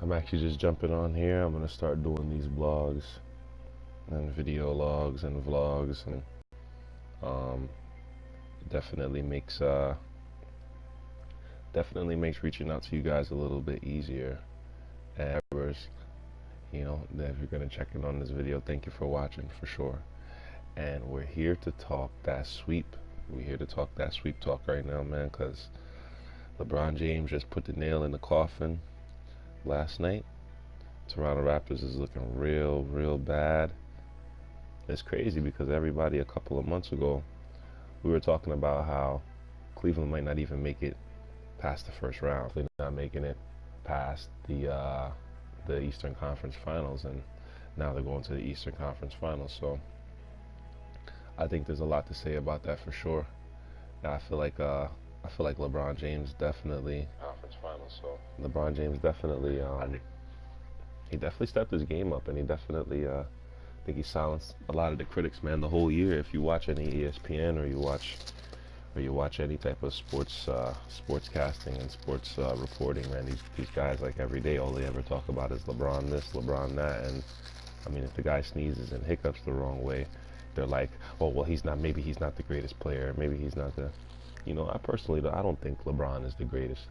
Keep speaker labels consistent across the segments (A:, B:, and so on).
A: I'm actually just jumping on here. I'm gonna start doing these blogs and video logs and vlogs, and um, definitely makes definitely makes reaching out to you guys a little bit easier. And if you're gonna check in on this video, thank you for watching for sure. And we're here to talk that sweep. We're here to talk that sweep talk right now, man, because LeBron James just put the nail in the coffin last night. Toronto Raptors is looking real bad. It's crazy because everybody a couple of months ago, we were talking about how Cleveland might not even make it past the first round. They're not making it past the Eastern Conference Finals, and now they're going to the Eastern Conference Finals. So I think there's a lot to say about that for sure. Now I feel like LeBron James definitely conference finals. So LeBron James definitely he definitely stepped his game up, and he definitely I think he silenced a lot of the critics, man, the whole year. If you watch any ESPN or you watch any type of sports casting and sports reporting, man, these guys, like, every day all they ever talk about is LeBron this, LeBron that. And I mean, if the guy sneezes and hiccups the wrong way, they're like, oh well, maybe he's not the greatest player, maybe he's not the, I personally don't think LeBron is the greatest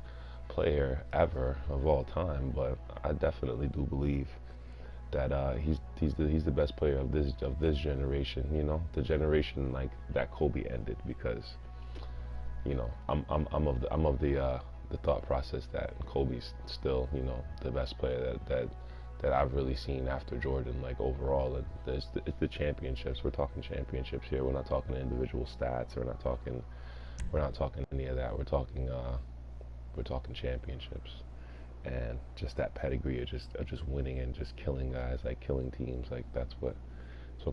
A: player ever of all time, but I definitely do believe that he's the best player of this generation, the generation like that Kobe ended, because I'm of the thought process that Kobe's still the best player that I've really seen after Jordan, like, overall. And it's the championships. We're talking championships here. We're not talking individual stats. We're not talking any of that. We're talking championships, and just that pedigree of just winning and just killing guys, like killing teams. Like, that's what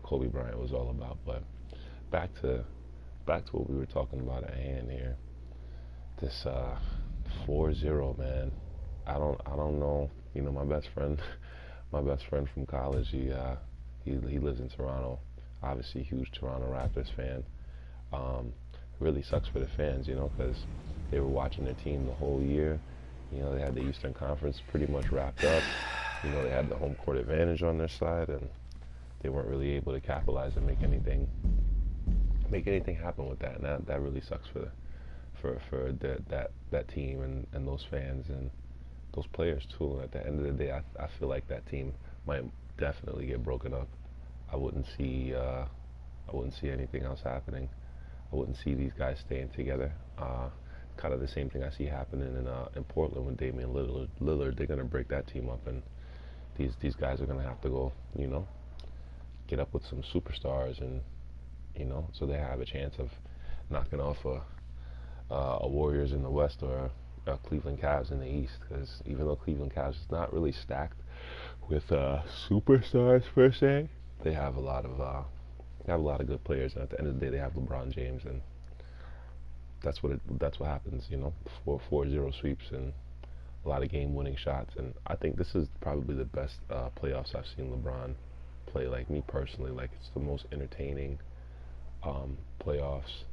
A: Kobe Bryant was all about. But back to what we were talking about at hand here. This 4-0, man. I don't know. My best friend from college, he lives in Toronto. Obviously, huge Toronto Raptors fan. Really sucks for the fans, because they were watching their team the whole year. They had the Eastern Conference pretty much wrapped up. They had the home court advantage on their side, and they weren't really able to capitalize and make anything happen with that. And that really sucks for that team and those fans and those players too. And at the end of the day, I feel like that team might definitely get broken up. I wouldn't see anything else happening. I wouldn't see these guys staying together. Kind of the same thing I see happening in Portland with Damian Lillard. They're gonna break that team up, and these guys are gonna have to go, get up with some superstars, and so they have a chance of knocking off a Warriors in the West or a Cleveland Cavs in the East. Because even though Cleveland Cavs is not really stacked with superstars per se, they have a lot of good players, and at the end of the day, they have LeBron James, and that's what happens, 4-0 sweeps and a lot of game-winning shots. And I think this is probably the best playoffs I've seen LeBron play. Like, me personally, like, it's the most entertaining playoffs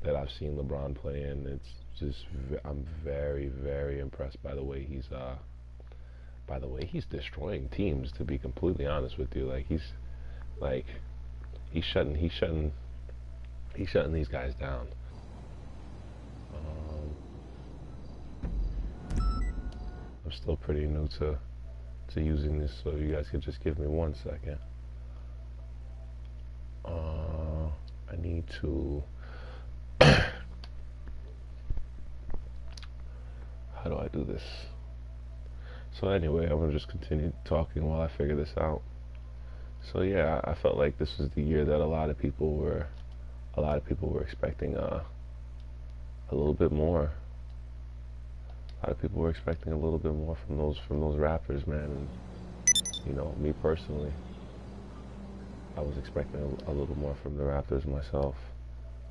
A: that I've seen LeBron play in. It's just, I'm very impressed by the way he's destroying teams, to be completely honest with you. Like, he's shutting these guys down. I'm still pretty new to using this, so you guys could just give me 1 second. I need to how do I do this? So anyway, I'm gonna just continue talking while I figure this out. So yeah, I felt like this was the year that a lot of people were expecting a little bit more. A lot of people were expecting a little bit more from those Raptors, man. And me personally, I was expecting a little more from the Raptors myself.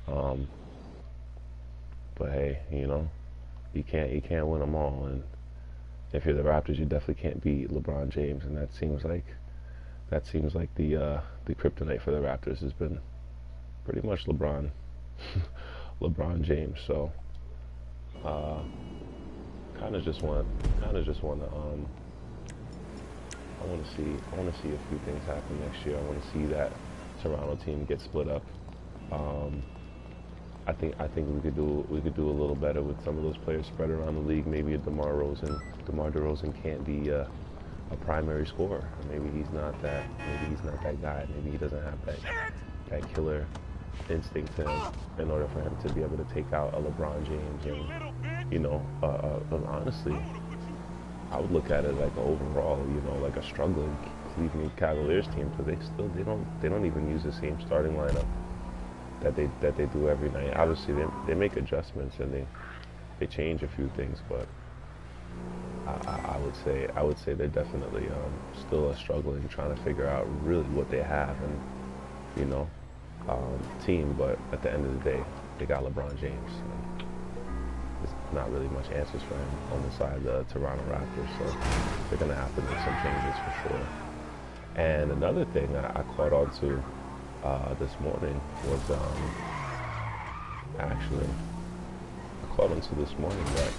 A: But hey, you can't win them all, and if you're the Raptors, you definitely can't beat LeBron James, and that seems like the kryptonite for the Raptors has been pretty much LeBron James. So kind of just want to I want to see a few things happen next year. I want to see that Toronto team get split up. Um, I think we could do a little better with some of those players spread around the league. Maybe DeMar DeRozan can't be a primary scorer. Maybe he's not that. Maybe he's not that guy. Maybe he doesn't have that killer instinct to him in order for him to be able to take out a LeBron James. And you know, honestly, I would look at it like overall, you know, like a struggling Cleveland Cavaliers team, because they don't even use the same starting lineup that they do every night. Obviously, they make adjustments and they change a few things, but I would say they're definitely still struggling, trying to figure out really what they have and you know team. But at the end of the day, they got LeBron James. And there's not really much answers for him on the side of the Toronto Raptors, so they're gonna have to make some changes for sure. And another thing I caught on to this morning was actually I caught on to this morning that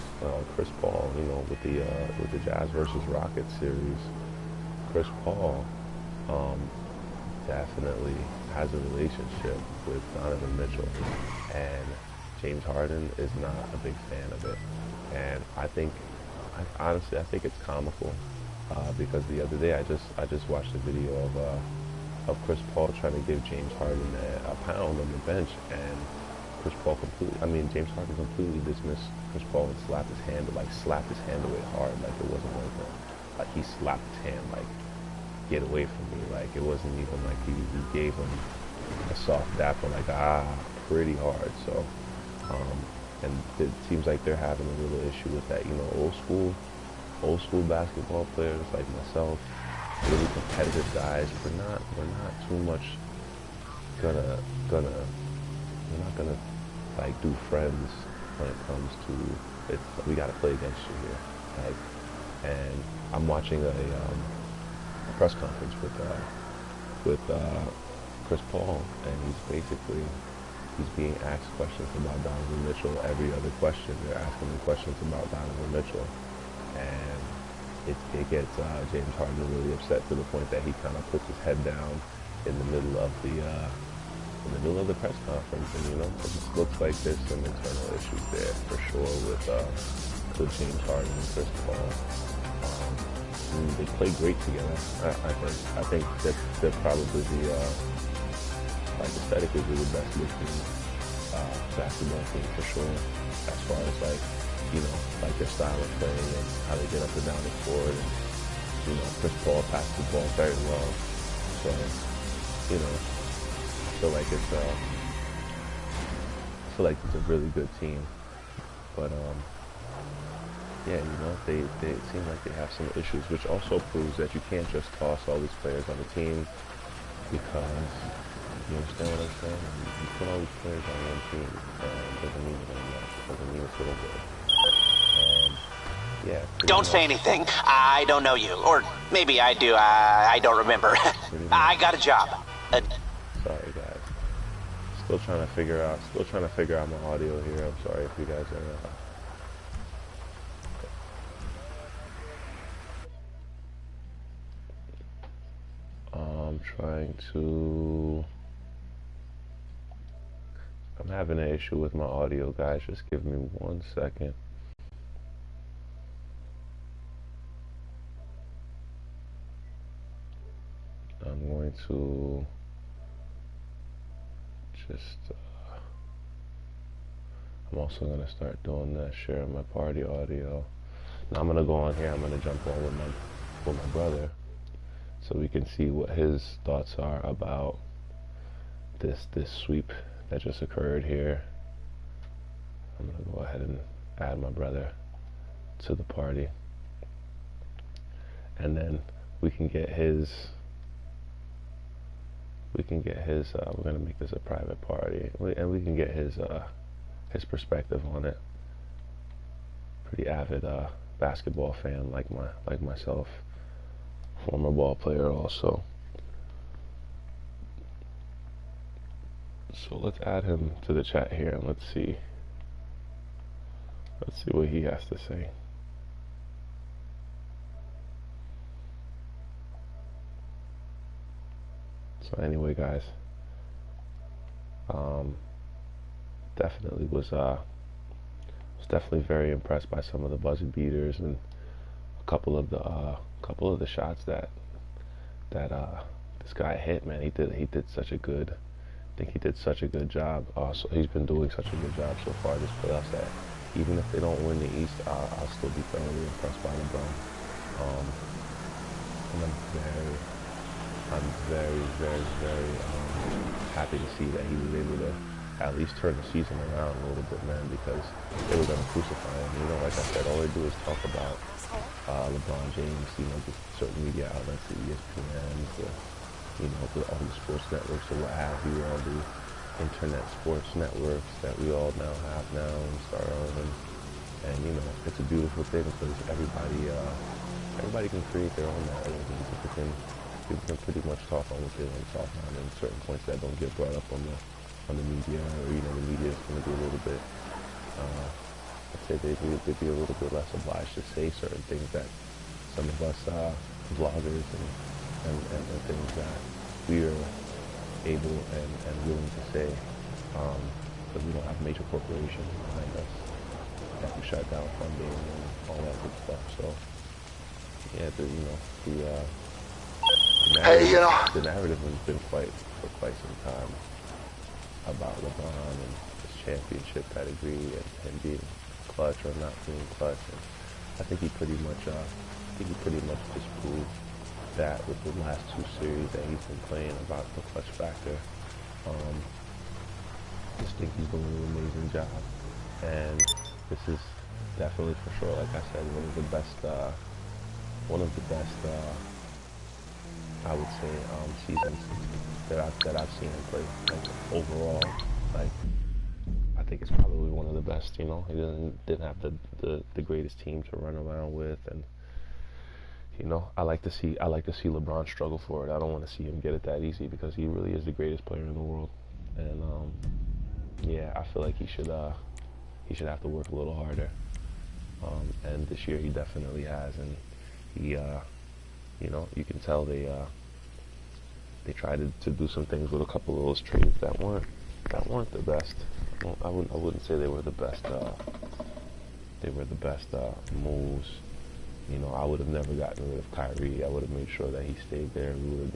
A: Chris Paul, you know, with the Jazz versus Rockets series, Chris Paul definitely has a relationship with Donovan Mitchell, and James Harden is not a big fan of it. And honestly, I think it's comical because the other day I just watched a video of Chris Paul trying to give James Harden a pound on the bench, and James Harden completely dismissed Chris Paul and slapped his hand away hard, like it wasn't like he slapped his hand like, get away from me. Like it wasn't even like he gave him a soft dap or like pretty hard. So and it seems like they're having a little issue with that. You know, old school basketball players like myself, really competitive guys. We're not too much gonna we're not gonna like do friends when it comes to it. We gotta play against you here. Like, and I'm watching a press conference with Chris Paul, and he's being asked questions about Donovan Mitchell. Every other question, they're asking him questions about Donovan Mitchell, and it gets James Harden really upset to the point that he kind of puts his head down in the middle of the press conference, and you know, it looks like there's some internal issues there for sure with James Harden and Chris Paul. They play great together. I think that they're probably like aesthetically the best looking basketball team for sure, as far as like, you know, like their style of playing and how they get up and down the court, and you know, Chris Paul passes the ball very well. So, you know, I feel like it's a really good team. But yeah, you know, they seem like they have some issues, which also proves that you can't just toss all these players on the team, because you understand what I'm saying? You put all these players on one team, doesn't mean they're gonna work. Doesn't mean it's gonna work. And yeah.
B: Don't say anything. I don't know you, or maybe I do. I don't remember. I got a job.
A: Sorry, guys. Still trying to figure out my audio here. I'm sorry if you guys are. I'm having an issue with my audio, guys. Just give me 1 second. I'm going to just I'm also going to start doing that, sharing my party audio. Now I'm going to go on here. I'm going to jump on with my brother, so we can see what his thoughts are about this sweep that just occurred here. I'm gonna go ahead and add my brother to the party, and then we can get his we're gonna make this a private party, and we can get his perspective on it. Pretty avid basketball fan like myself. Former ball player also. So let's add him to the chat here, and let's see what he has to say. But anyway, guys, definitely was definitely very impressed by some of the buzzer beaters and a couple of the shots that this guy hit. Man, he did such a good. I think he did such a good job. So he's been doing such a good job so far this playoffs that even if they don't win the East, I'll still be thoroughly impressed by LeBron. Um, and I'm very happy to see that he was able to at least turn the season around a little bit, man, because they were going to crucify him. You know, like I said, all they do is talk about LeBron James, you know, the certain media outlets, the ESPN, all the sports networks or what have you, all the internet sports networks that we all now have now and start on. And you know, it's a beautiful thing because everybody can create their own narrative, and people can pretty much talk on what they want to talk on, and certain points that don't get brought up on the media, or you know, the media is going to be a little bit, I'd say they'd be a little bit less obliged to say certain things that some of us vloggers and things that we are able and willing to say, because we don't have major corporations behind us that can shut down funding and all that good stuff. So yeah, the narrative has been for quite some time about LeBron and his championship pedigree and him being clutch or not being clutch. And I think he pretty much disproved that with the last two series that he's been playing about the clutch factor. Just think he's doing an amazing job, and this is definitely for sure, like I said, one of the best I would say seasons that I've seen him play. Like overall, like I think it's probably one of the best. You know, he didn't have the greatest team to run around with, and you know, I like to see LeBron struggle for it. I don't want to see him get it that easy because he really is the greatest player in the world. And yeah, I feel like he should have to work a little harder. And this year he definitely has, and he, you know, you can tell they tried to do some things with a couple of those trades that weren't the best. I wouldn't say they were the best. They were the best moves. You know, I would have never gotten rid of Kyrie. I would have made sure that he stayed there. We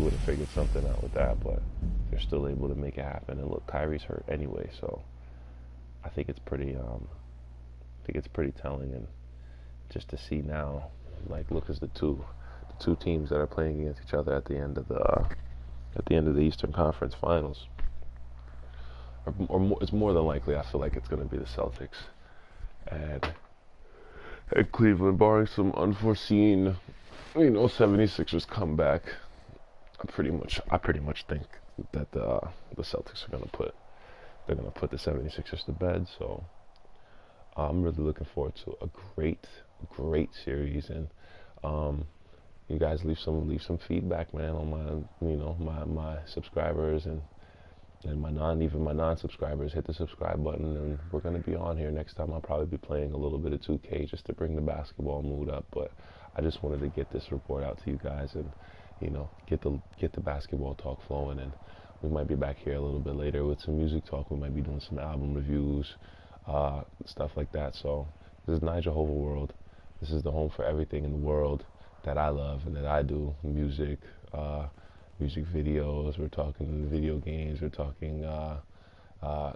A: would have figured something out with that. But they're still able to make it happen. And look, Kyrie's hurt anyway, so I think it's pretty telling. And just to see now, like, look, as the two teams that are playing against each other at the end of the Eastern Conference Finals, it's more than likely. I feel like it's going to be the Celtics and Cleveland, barring some unforeseen, 76ers comeback. I pretty much think that the Celtics are going to put the 76ers to bed. So I'm really looking forward to a great series, and you guys leave some feedback, man, on my subscribers and my non-subscribers. Hit the subscribe button, and we're going to be on here next time. I'll probably be playing a little bit of 2K just to bring the basketball mood up, but I just wanted to get this report out to you guys and get the basketball talk flowing. And we might be back here a little bit later with some music talk. We might be doing some album reviews, stuff like that. So this is Nijahova World. This is the home for everything in the world that I love and that I do. Music videos, we're talking video games, we're talking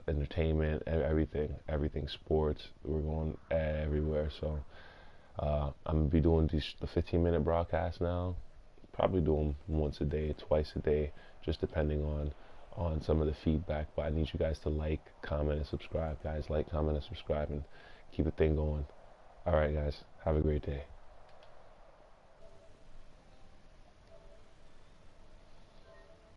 A: entertainment, everything sports. We're going everywhere. So I'm gonna be doing the 15-minute broadcast now. Probably doing once a day, twice a day, just depending on some of the feedback. But I need you guys to like, comment, and subscribe, guys. Like, comment, and subscribe, and keep the thing going. All right, guys. Have a great day.